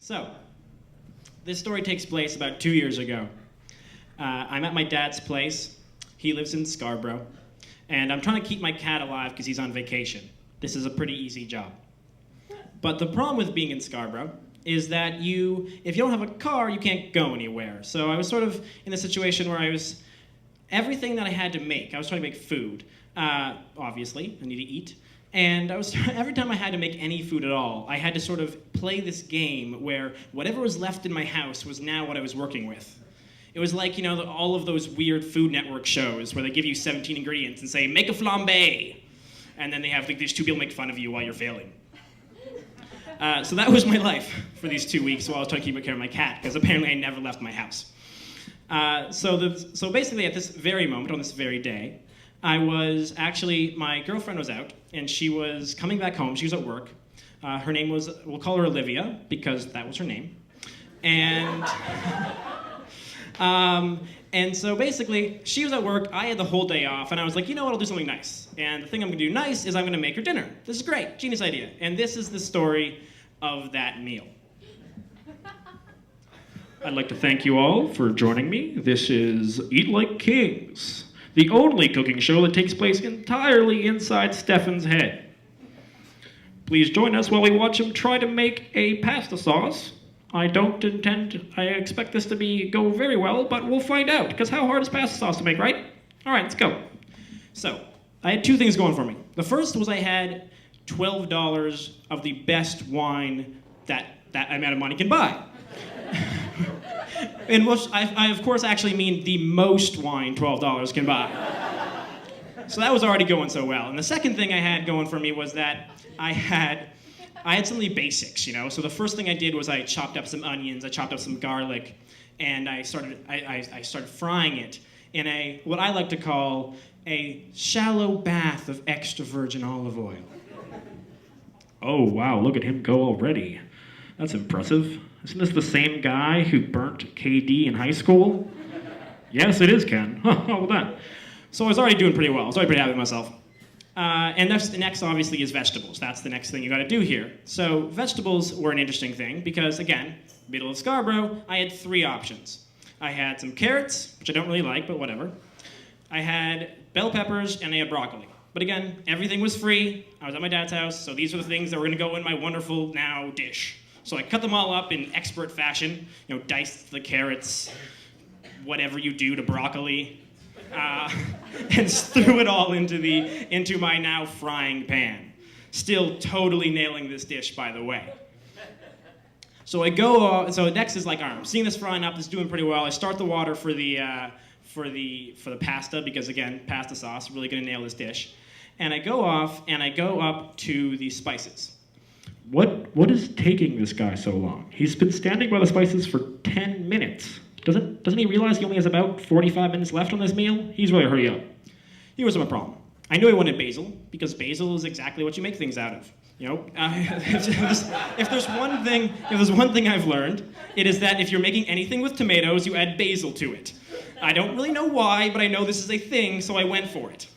So, this story takes place about 2 years ago. I'm at my dad's place. He lives in Scarborough. And I'm trying to keep my cat alive because he's on vacation. This is a pretty easy job. But the problem with being in Scarborough is that if you don't have a car, you can't go anywhere. So I was sort of in a situation where everything that I had to make, I was trying to make food. Obviously, I need to eat. And every time I had to make any food at all, I had to sort of play this game where whatever was left in my house was now what I was working with. It was like, all of those weird Food Network shows where they give you 17 ingredients and say, make a flambe. And then they have these two people make fun of you while you're failing. So that was my life for these 2 weeks while I was trying to keep care of my cat, because apparently I never left my house. So basically at this very moment, on this very day, my girlfriend was out, and she was coming back home. She was at work. Her name was, we'll call her Olivia, because that was her name. And so basically, she was at work, I had the whole day off, and I was like, you know what, I'll do something nice. And the thing I'm gonna do nice is I'm gonna make her dinner. This is great, genius idea. And this is the story of that meal. I'd like to thank you all for joining me. This is Eat Like Kings, the only cooking show that takes place entirely inside Stefan's head. Please join us while we watch him try to make a pasta sauce. I expect this to go very well, but we'll find out, because how hard is pasta sauce to make, right? All right, let's go. So, I had two things going for me. The first was I had $12 of the best wine that amount of money can buy. In which I of course actually mean the most wine $12 can buy. So that was already going so well. And the second thing I had going for me was that I had some of the basics, So the first thing I did was I chopped up some onions, I chopped up some garlic, and I started frying it in what I like to call a shallow bath of extra virgin olive oil. Oh wow, look at him go already. That's impressive. Isn't this the same guy who burnt KD in high school? Yes, it is, Ken. Well done. So I was already doing pretty well. I was already pretty happy with myself. And next, obviously, is vegetables. That's the next thing you got to do here. So vegetables were an interesting thing because, again, middle of Scarborough, I had three options. I had some carrots, which I don't really like, but whatever. I had bell peppers, and I had broccoli. But again, everything was free. I was at my dad's house, so these were the things that were going to go in my wonderful now dish. So I cut them all up in expert fashion, diced the carrots, whatever you do to broccoli, and threw it all into my now frying pan. Still totally nailing this dish, by the way. So next is like, all right, I'm seeing this frying up, this is doing pretty well. I start the water for the pasta, because again, pasta sauce, really gonna nail this dish. And I go up to the spices. What is taking this guy so long? He's been standing by the spices for 10 minutes. Doesn't he realize he only has about 45 minutes left on this meal? He's really hurry up. Here was my problem. I knew I wanted basil, because basil is exactly what you make things out of. If there's one thing I've learned, it is that if you're making anything with tomatoes, you add basil to it. I don't really know why, but I know this is a thing, so I went for it.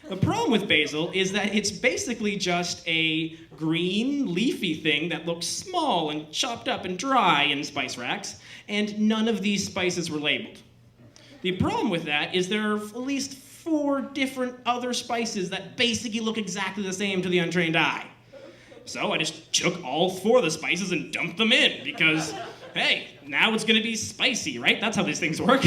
The problem with basil is that it's basically just a green, leafy thing that looks small and chopped up and dry in spice racks, and none of these spices were labeled. The problem with that is there are at least 4 different other spices that basically look exactly the same to the untrained eye. So I just took all 4 of the spices and dumped them in, because, hey, now it's gonna be spicy, right? That's how these things work.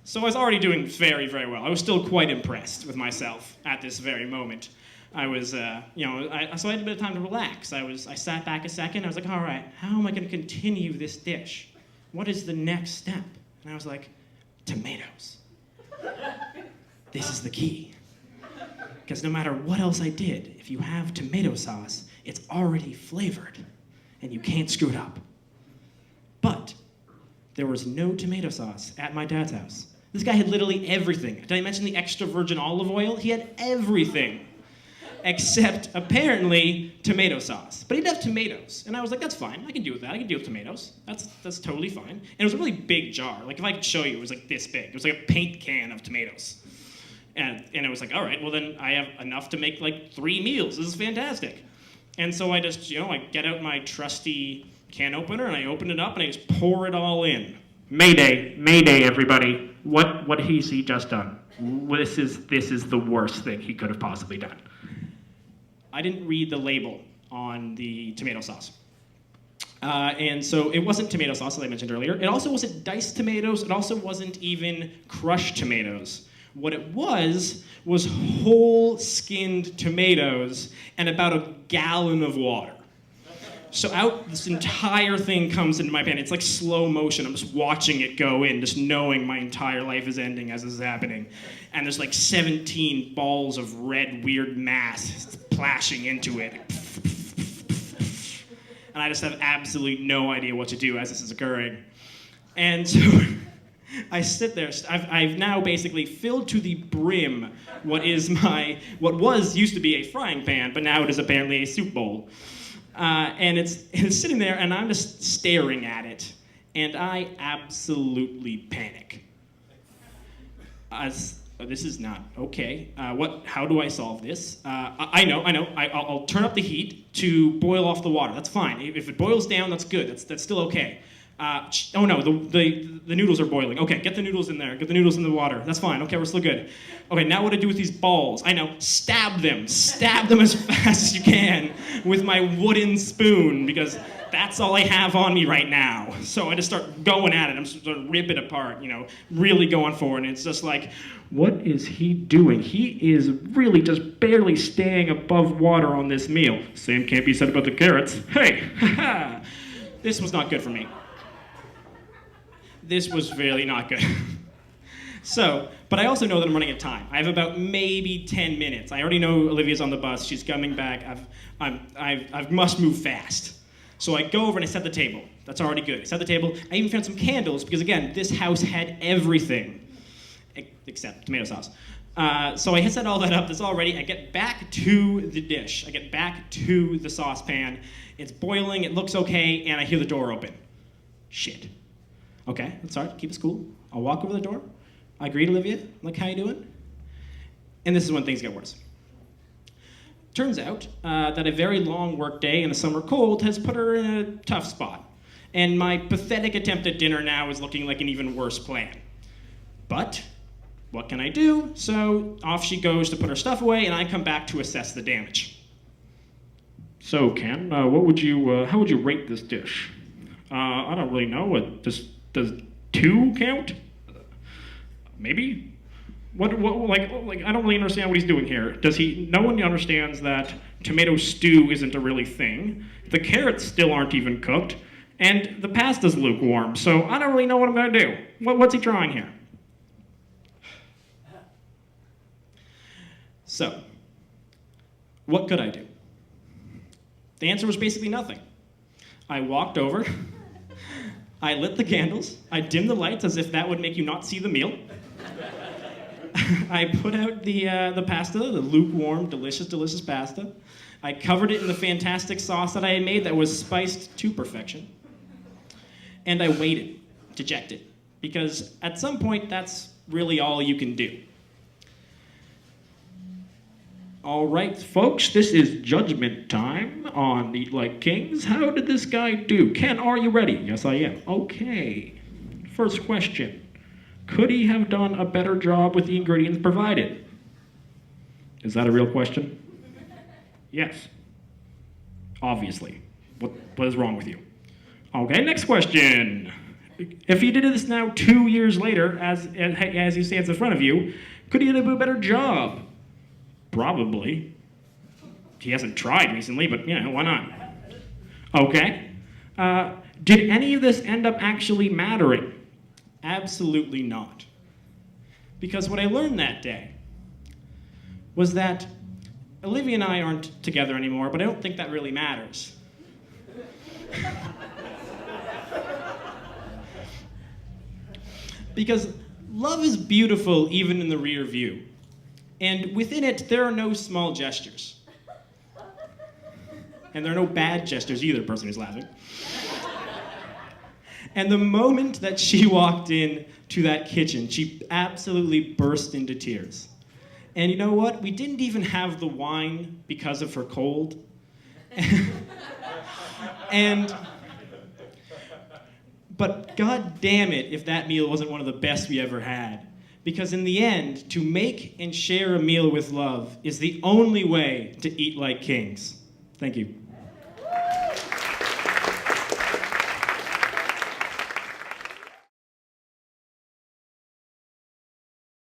So I was already doing very, very well. I was still quite impressed with myself at this very moment. I was, so I had a bit of time to relax. I sat back a second. I was like, all right, how am I going to continue this dish? What is the next step? And I was like, tomatoes. This is the key. Because no matter what else I did, if you have tomato sauce, it's already flavored, and you can't screw it up. But there was no tomato sauce at my dad's house. This guy had literally everything. Did I mention the extra virgin olive oil? He had everything, except apparently tomato sauce. But he didn't have tomatoes. And I was like, that's fine. I can deal with that. I can deal with tomatoes. That's totally fine. And it was a really big jar. Like, if I could show you, it was like this big. It was like a paint can of tomatoes. And it was like, all right, well then I have enough to make like 3 meals. This is fantastic. And so I just, I get out my trusty can opener, and I open it up, and I just pour it all in. Mayday, mayday, everybody. What has he just done? This is the worst thing he could have possibly done. I didn't read the label on the tomato sauce. And so it wasn't tomato sauce, as I mentioned earlier. It also wasn't diced tomatoes. It also wasn't even crushed tomatoes. What it was whole skinned tomatoes and about a gallon of water. So out this entire thing comes into my pan. It's like slow motion. I'm just watching it go in, just knowing my entire life is ending as this is happening. And there's like 17 balls of red weird mass splashing into it. And I just have absolutely no idea what to do as this is occurring. And so I sit there. I've now basically filled to the brim what used to be a frying pan, but now it is apparently a soup bowl. And it's sitting there, and I'm just staring at it, and I absolutely panic. This is not okay. How do I solve this? I know. I'll turn up the heat to boil off the water. That's fine. If it boils down, that's good. That's still okay. Oh no, the noodles are boiling. Okay, get the noodles in there. Get the noodles in the water. That's fine. Okay, we're still good. Okay, now what do I do with these balls? I know. Stab them. Stab them as fast as you can with my wooden spoon, because that's all I have on me right now. So I just start going at it. I'm just going to rip it apart, really going for it. And it's just like, what is he doing? He is really just barely staying above water on this meal. Same can't be said about the carrots. Hey, this was not good for me. This was really not good. But I also know that I'm running out of time. I have about maybe 10 minutes. I already know Olivia's on the bus. She's coming back. I must move fast. So I go over and I set the table. That's already good. I set the table. I even found some candles because, again, this house had everything except tomato sauce. So I set all that up. That's all ready. I get back to the dish. I get back to the saucepan. It's boiling. It looks okay. And I hear the door open. Shit. Okay, that's all right. Keep us cool. I'll walk over the door. I greet Olivia. I'm like, how you doing? And this is when things get worse. Turns out that a very long work day in the summer cold has put her in a tough spot. And my pathetic attempt at dinner now is looking like an even worse plan. But what can I do? So off she goes to put her stuff away, and I come back to assess the damage. So, Ken, how would you rate this dish? I don't really know. Does 2 count? Maybe? What I don't really understand what he's doing here. No one understands that tomato stew isn't a really thing. The carrots still aren't even cooked, and the pasta's lukewarm, so I don't really know what I'm gonna do. What's he trying here? So, what could I do? The answer was basically nothing. I walked over, I lit the candles, I dimmed the lights as if that would make you not see the meal. I put out the pasta, the lukewarm, delicious, delicious pasta. I covered it in the fantastic sauce that I had made that was spiced to perfection. And I waited, dejected, because at some point that's really all you can do. All right, folks, this is judgment time on Eat Like Kings. How did this guy do? Ken, are you ready? Yes, I am. Okay. First question. Could he have done a better job with the ingredients provided? Is that a real question? Yes. Obviously. What is wrong with you? Okay, next question. If he did this now 2 years later, as he stands in front of you, could he do a better job? Probably. He hasn't tried recently, but, why not? Okay. Did any of this end up actually mattering? Absolutely not. Because what I learned that day was that Olivia and I aren't together anymore, but I don't think that really matters. Because love is beautiful even in the rear view. And within it, there are no small gestures. And there are no bad gestures either, the person who's laughing. And the moment that she walked in to that kitchen, she absolutely burst into tears. And you know what? We didn't even have the wine because of her cold. And But god damn it if that meal wasn't one of the best we ever had. Because in the end, to make and share a meal with love is the only way to eat like kings. Thank you.